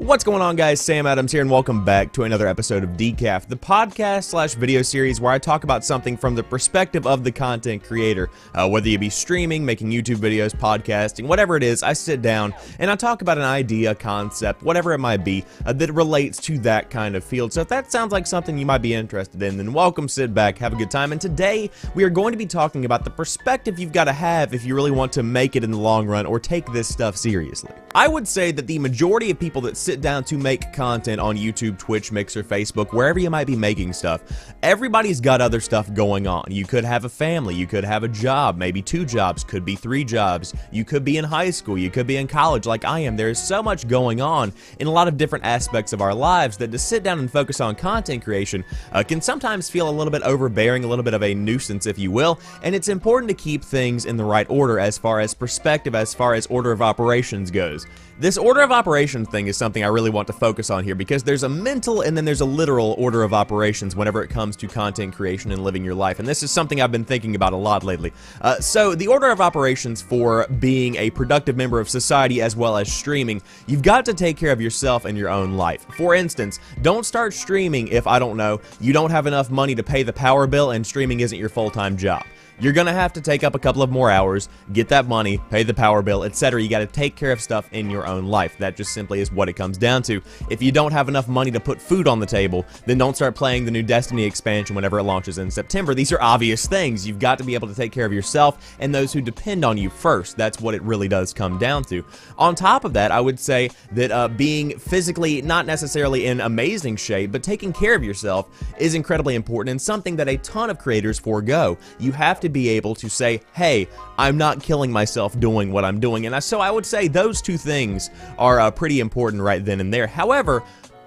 What's going on, guys? Sam Adams here, and welcome back to another episode of Decaf, the podcast/video series where I talk about something from the perspective of the content creator. Whether you be streaming, making YouTube videos, podcasting, whatever it is, I sit down and I talk about an idea, concept, whatever it might be, that relates to that kind of field. So if that sounds like something you might be interested in, then welcome, sit back, have a good time. And today, we are going to be talking about the perspective you've got to have if you really want to make it in the long run or take this stuff seriously. I would say that the majority of people that sit down to make content on YouTube, Twitch, Mixer, Facebook, wherever you might be making stuff, everybody's got other stuff going on. You could have a family, you could have a job, maybe 2 jobs, could be 3 jobs, you could be in high school, you could be in college like I am. There is so much going on in a lot of different aspects of our lives that to sit down and focus on content creation can sometimes feel a little bit overbearing, a little bit of a nuisance, if you will, and it's important to keep things in the right order as far as perspective, as far as order of operations goes. This order of operations thing is something I really want to focus on here because there's a mental and then there's a literal order of operations whenever it comes to content creation and living your life, and this is something I've been thinking about a lot lately. So the order of operations for being a productive member of society as well as streaming, you've got to take care of yourself and your own life. For instance, don't start streaming if, I don't know, you don't have enough money to pay the power bill and streaming isn't your full-time job. You're gonna have to take up a couple of more hours, get that money, pay the power bill, etc. You gotta take care of stuff in your own life. That just simply is what it comes down to. If you don't have enough money to put food on the table, then don't start playing the new Destiny expansion whenever it launches in September. These are obvious things. You've got to be able to take care of yourself and those who depend on you first. That's what it really does come down to. On top of that, I would say that being physically not necessarily in amazing shape, but taking care of yourself is incredibly important and something that a ton of creators forego. You have to be able to say, hey, I'm not killing myself doing what I'm doing. And so I would say those two things are pretty important right then and there. However,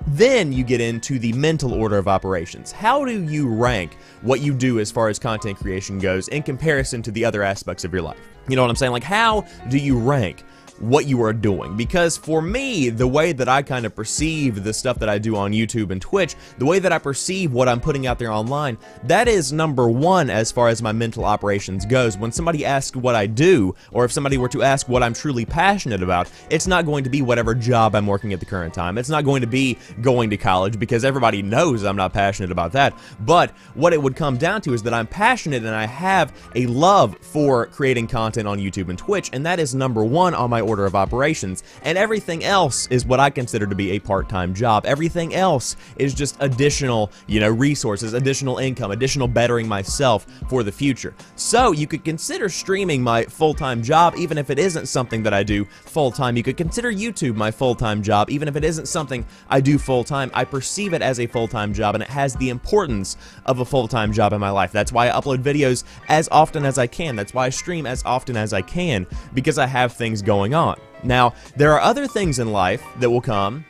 then you get into the mental order of operations. How do you rank what you do as far as content creation goes in comparison to the other aspects of your life? You know what I'm saying? Like, how do you rank what you are doing? Because for me, the way that I kind of perceive the stuff that I do on YouTube and Twitch, the way that I perceive what I'm putting out there online, that is number one as far as my mental operations goes. When somebody asks what I do, or if somebody were to ask what I'm truly passionate about, it's not going to be whatever job I'm working at the current time. It's not going to be going to college, because everybody knows I'm not passionate about that. But what it would come down to is that I'm passionate and I have a love for creating content on YouTube and Twitch, and that is number one on my order of operations, and everything else is what I consider to be a part-time job. Everything else is just additional, resources, additional income, additional bettering myself for the future. So you could consider streaming my full-time job, even if it isn't something that I do full-time. You could consider YouTube my full-time job, even if it isn't something I do full-time. I perceive it as a full-time job, and it has the importance of a full-time job in my life. That's why I upload videos as often as I can. That's why I stream as often as I can, because I have things going on. Now, there are other things in life that will come.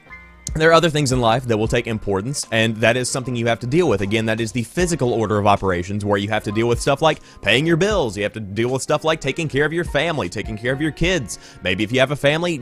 There are other things in life that will take importance, and that is something you have to deal with. Again, that is the physical order of operations, where you have to deal with stuff like paying your bills. You have to deal with stuff like taking care of your family, taking care of your kids. Maybe if you have a family,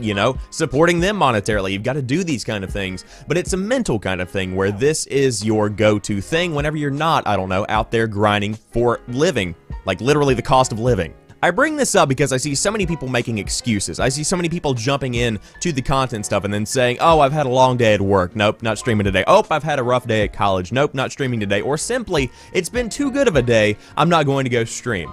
supporting them monetarily. You've got to do these kind of things. But it's a mental kind of thing where this is your go-to thing whenever you're not, I don't know, out there grinding for living, like literally the cost of living. I bring this up because I see so many people making excuses. I see so many people jumping in to the content stuff and then saying, oh, I've had a long day at work. Nope, not streaming today. Oh, I've had a rough day at college. Nope, not streaming today. Or simply, it's been too good of a day. I'm not going to go stream.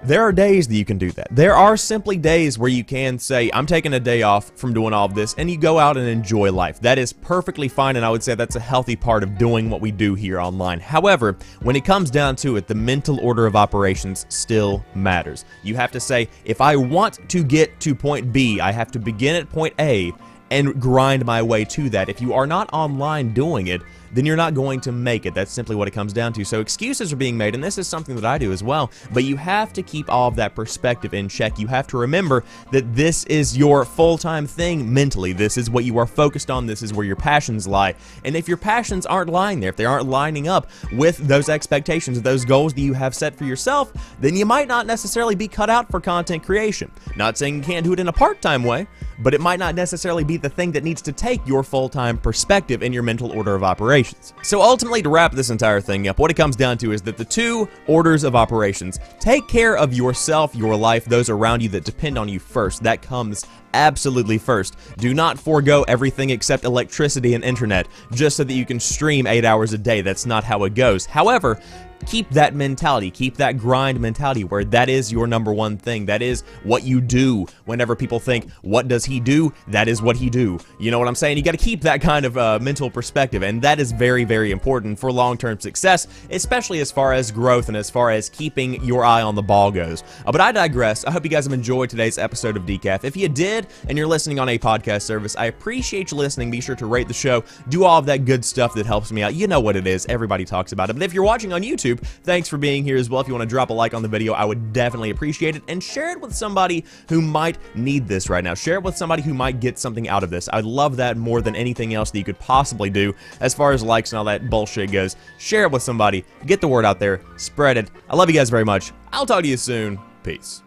There are days that you can do that. There are simply days where you can say, I'm taking a day off from doing all of this, and you go out and enjoy life. That is perfectly fine, and I would say that's a healthy part of doing what we do here online. However, when it comes down to it, the mental order of operations still matters. You have to say, if I want to get to point B, I have to begin at point A and grind my way to that. If you are not online doing it, then you're not going to make it. That's simply what it comes down to. So excuses are being made, and this is something that I do as well, but you have to keep all of that perspective in check. You have to remember that this is your full-time thing mentally. This is what you are focused on. This is where your passions lie. And if your passions aren't lying there, if they aren't lining up with those expectations, those goals that you have set for yourself, then you might not necessarily be cut out for content creation. Not saying you can't do it in a part-time way, but it might not necessarily be the thing that needs to take your full-time perspective in your mental order of operations. operations. So ultimately, to wrap this entire thing up, what it comes down to is that the 2 orders of operations: take care of yourself, your life, those around you that depend on you first. That comes absolutely first. Do not forego everything except electricity and internet just so that you can stream 8 hours a day. That's not how it goes. However, keep that mentality, keep that grind mentality where that is your number one thing. That is what you do. Whenever people think, what does he do? That is what he do. You know what I'm saying? You got to keep that kind of mental perspective, and that is very, very important for long-term success, especially as far as growth and as far as keeping your eye on the ball goes. But I digress. I hope you guys have enjoyed today's episode of Decaf. If you did, and you're listening on a podcast service, I appreciate you listening. Be sure to rate the show, do all of that good stuff that helps me out. You know what it is. Everybody talks about it. But if you're watching on YouTube, thanks for being here as well. If you want to drop a like on the video, I would definitely appreciate it, and share it with somebody who might need this right now. Share it with somebody who might get something out of this. I love that more than anything else that you could possibly do as far as likes and all that bullshit goes. Share it with somebody, get the word out there, spread it. I love you guys very much. I'll talk to you soon. Peace.